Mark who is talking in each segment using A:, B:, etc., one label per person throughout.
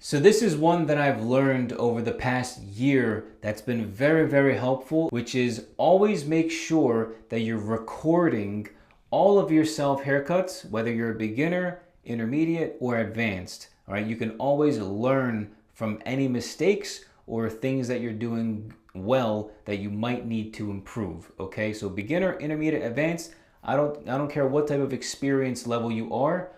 A: So this is one that I've learned over the past year that's been very, very helpful, which is always make sure that you're recording all of your self haircuts, whether you're a beginner, intermediate, or advanced. All right, you can always learn from any mistakes or things that you're doing well that you might need to improve. Okay, so beginner, intermediate, advanced, I don't care what type of experience level you are,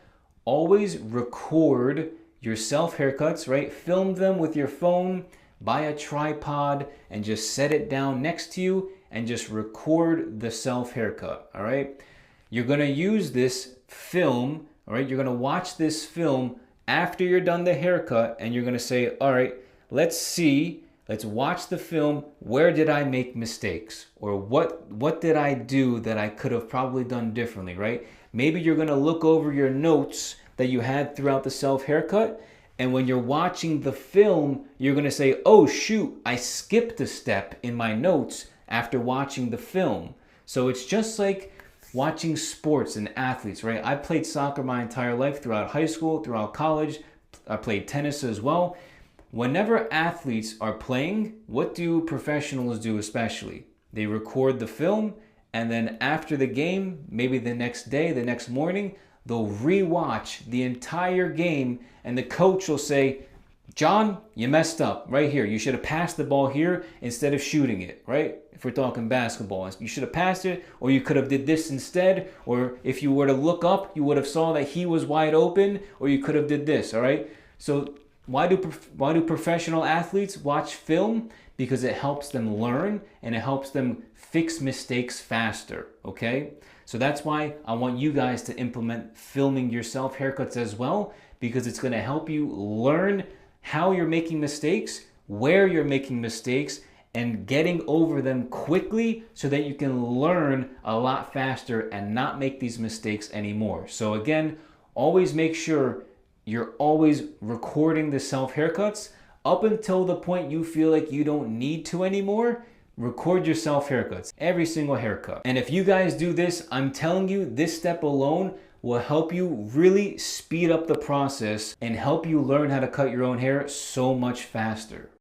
A: always record your self haircuts, right? Film them with your phone, buy a tripod, and just set it down next to you and just record the self haircut, all right? You're gonna use this film, all right? You're gonna watch this film after you're done the haircut and you're gonna say, all right, let's watch the film. Where did I make mistakes? Or what did I do that I could have probably done differently, right? Maybe you're gonna look over your notes that you had throughout the self haircut, and when you're watching the film, you're gonna say, oh shoot, I skipped a step in my notes after watching the film. So it's just like watching sports and athletes, right? I played soccer my entire life, throughout high school, throughout college. I played tennis as well. Whenever athletes are playing, what do professionals do especially? They record the film, and then after the game, maybe the next day, the next morning, they'll rewatch the entire game, and the coach will say, John, you messed up right here. You should have passed the ball here instead of shooting it, right? If we're talking basketball, you should have passed it, or you could have did this instead, or if you were to look up, you would have saw that he was wide open, or you could have did this, all right? So why do professional athletes watch film? Because it helps them learn and it helps them fix mistakes faster, okay? So that's why I want you guys to implement filming yourself haircuts as well, because it's gonna help you learn how you're making mistakes, where you're making mistakes, and getting over them quickly so that you can learn a lot faster and not make these mistakes anymore. So again, always make sure you're always recording the self haircuts up until the point you feel like you don't need to anymore. Record your self haircuts, every single haircut. And if you guys do this, I'm telling you, this step alone will help you really speed up the process and help you learn how to cut your own hair so much faster.